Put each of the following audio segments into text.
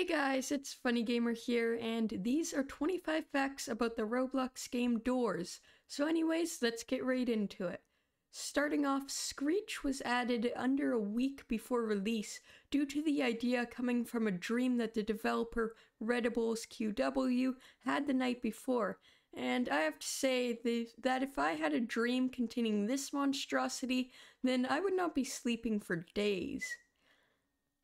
Hey guys, it's Funny Gamer here, and these are 25 facts about the Roblox game Doors. So anyways, let's get right into it. Starting off, Screech was added under a week before release due to the idea coming from a dream that the developer ROBLOX had the night before. And I have to say that if I had a dream containing this monstrosity, then I would not be sleeping for days.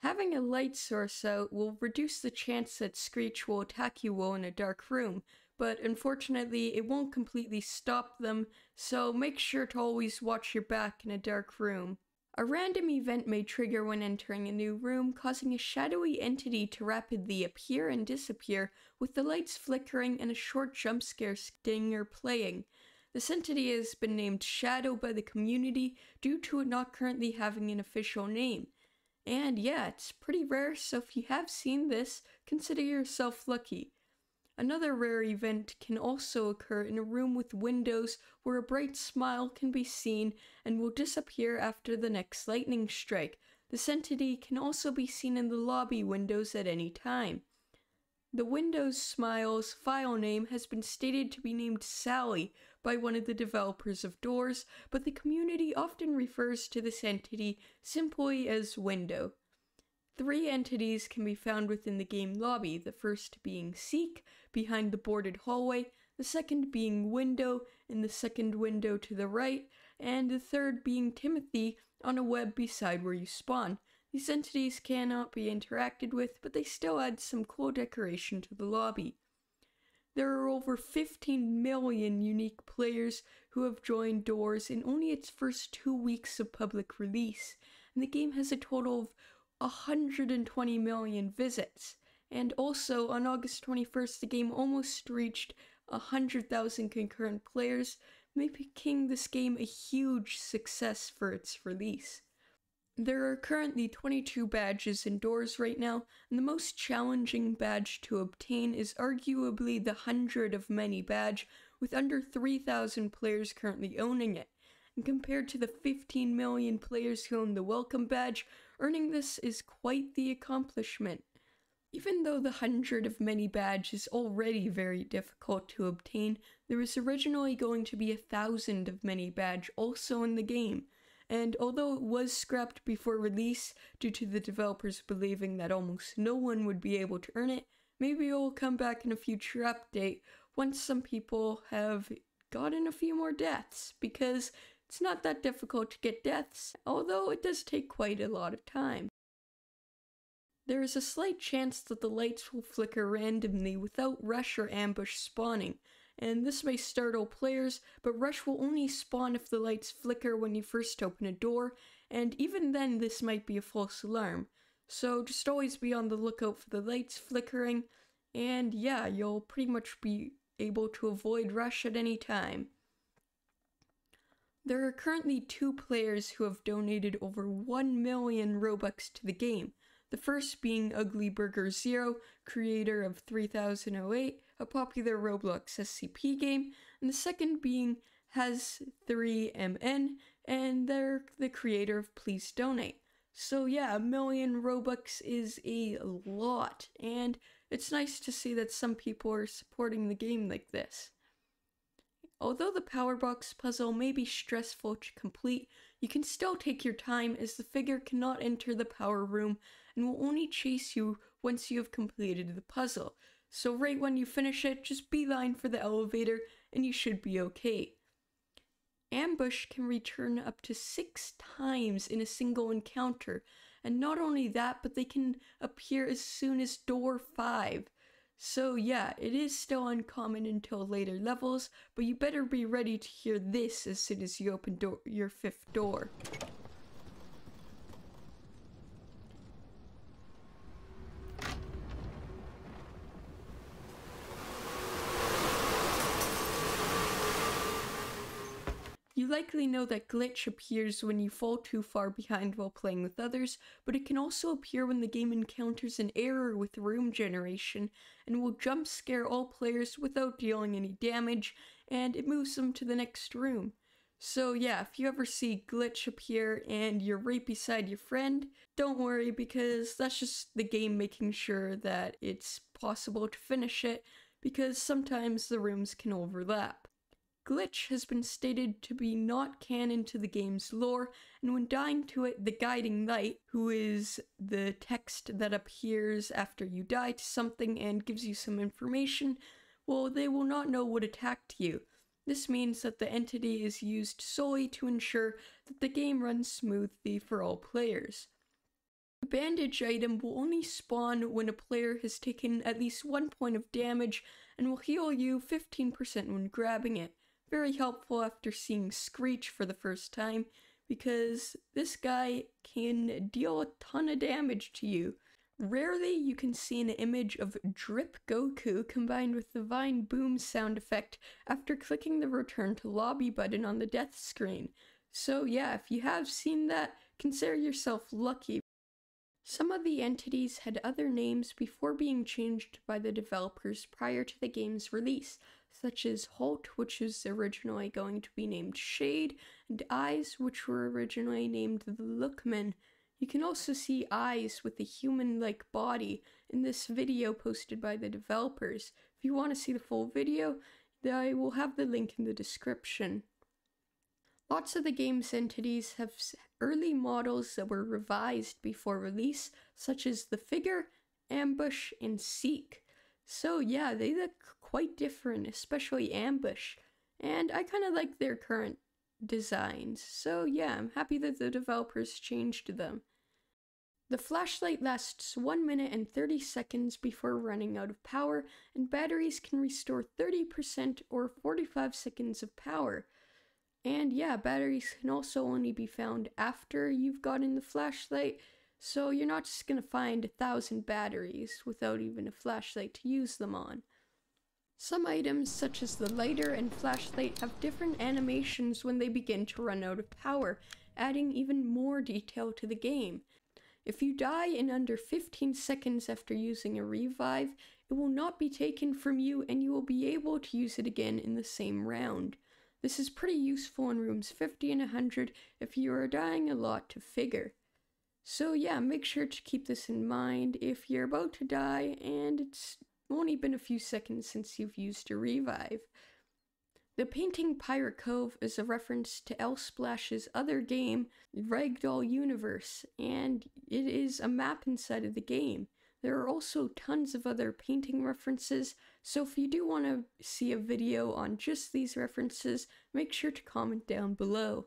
Having a light source out will reduce the chance that Screech will attack you while in a dark room, but unfortunately it won't completely stop them, so make sure to always watch your back in a dark room. A random event may trigger when entering a new room, causing a shadowy entity to rapidly appear and disappear, with the lights flickering and a short jump scare stinger playing. This entity has been named Shadow by the community due to it not currently having an official name. And yeah, it's pretty rare, so if you have seen this, consider yourself lucky. Another rare event can also occur in a room with windows where a bright smile can be seen and will disappear after the next lightning strike. This entity can also be seen in the lobby windows at any time. The Windows Smile's file name has been stated to be named Sally by one of the developers of Doors, but the community often refers to this entity simply as Window. 3 entities can be found within the game lobby, the first being Seek, behind the boarded hallway, the second being Window, in the second window to the right, and the third being Timothy on a web beside where you spawn. These entities cannot be interacted with, but they still add some cool decoration to the lobby. There are over 15 million unique players who have joined Doors in only its first 2 weeks of public release, and the game has a total of 120 million visits. And also, on August 21st, the game almost reached 100,000 concurrent players, making this game a huge success for its release. There are currently 22 badges in Doors right now, and the most challenging badge to obtain is arguably the 100 of Many badge, with under 3,000 players currently owning it. And compared to the 15 million players who own the Welcome badge, earning this is quite the accomplishment. Even though the 100 of Many badge is already very difficult to obtain, there was originally going to be 1,000 of Many badge also in the game. And although it was scrapped before release due to the developers believing that almost no one would be able to earn it, maybe it will come back in a future update once some people have gotten a few more deaths, because it's not that difficult to get deaths, although it does take quite a lot of time. There is a slight chance that the lights will flicker randomly without rush or ambush spawning, and this may startle players, but rush will only spawn if the lights flicker when you first open a door, and even then this might be a false alarm. So just always be on the lookout for the lights flickering, and yeah, you'll pretty much be able to avoid rush at any time. There are currently 2 players who have donated over 1 million Robux to the game. The first being UglyBurger0, creator of 3008, a popular Roblox SCP game, and the second being Has3MN, and they're the creator of Please Donate. So yeah, 1 million Robux is a lot, and it's nice to see that some people are supporting the game like this. Although the Power Box puzzle may be stressful to complete, you can still take your time as the figure cannot enter the power room and will only chase you once you have completed the puzzle. So right when you finish it, just beeline for the elevator and you should be okay. Ambush can return up to 6 times in a single encounter, and not only that, but they can appear as soon as door 5. So yeah, it is still uncommon until later levels, but you better be ready to hear this as soon as you open your 5th door. You likely know that glitch appears when you fall too far behind while playing with others, but it can also appear when the game encounters an error with room generation and will jump scare all players without dealing any damage, and it moves them to the next room. So yeah, if you ever see glitch appear and you're right beside your friend, don't worry, because that's just the game making sure that it's possible to finish it, because sometimes the rooms can overlap. Glitch has been stated to be not canon to the game's lore, and when dying to it, the guiding light, who is the text that appears after you die to something and gives you some information, well, they will not know what attacked you. This means that the entity is used solely to ensure that the game runs smoothly for all players. The bandage item will only spawn when a player has taken at least 1 point of damage and will heal you 15% when grabbing it. Very helpful after seeing Screech for the first time, because this guy can deal a ton of damage to you. Rarely you can see an image of Drip Goku combined with the Vine Boom sound effect after clicking the Return to Lobby button on the death screen. So yeah, if you have seen that, consider yourself lucky. Some of the entities had other names before being changed by the developers prior to the game's release, such as Halt, which was originally going to be named Shade, and Eyes, which were originally named the Lookman. You can also see Eyes with a human-like body in this video posted by the developers. If you want to see the full video, I will have the link in the description. Lots of the game's entities have early models that were revised before release, such as the Figure, Ambush, and Seek. So yeah, they look quite different, especially Ambush, and I kind of like their current designs. So yeah, I'm happy that the developers changed them. The flashlight lasts 1 minute and 30 seconds before running out of power, and batteries can restore 30% or 45 seconds of power. And yeah, batteries can also only be found after you've gotten the flashlight, so you're not just gonna find 1,000 batteries without even a flashlight to use them on. Some items, such as the lighter and flashlight, have different animations when they begin to run out of power, adding even more detail to the game. If you die in under 15 seconds after using a revive, it will not be taken from you and you will be able to use it again in the same round. This is pretty useful in rooms 50 and 100 if you are dying a lot to Figure. So yeah, make sure to keep this in mind if you're about to die and it's only been a few seconds since you've used a revive. The painting Pirate Cove is a reference to L-Splash's other game, Ragdoll Universe, and it is a map inside of the game. There are also tons of other painting references, so if you do want to see a video on just these references, make sure to comment down below.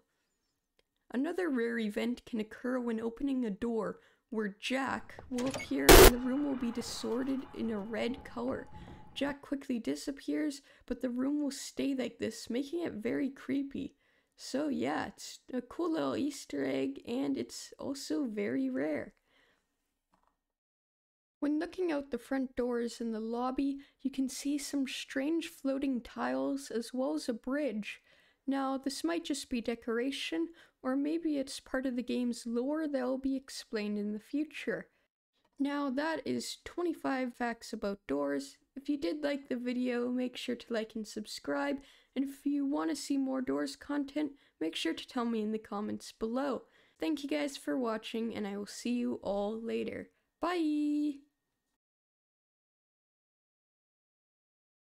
Another rare event can occur when opening a door, where Jack will appear and the room will be distorted in a red color. Jack quickly disappears, but the room will stay like this, making it very creepy. So yeah, it's a cool little Easter egg, and it's also very rare. When looking out the front doors in the lobby, you can see some strange floating tiles as well as a bridge. Now, this might just be decoration, or maybe it's part of the game's lore that will be explained in the future. Now, that is 25 facts about doors. If you did like the video, make sure to like and subscribe, and if you want to see more doors content, make sure to tell me in the comments below. Thank you guys for watching, and I will see you all later. Bye!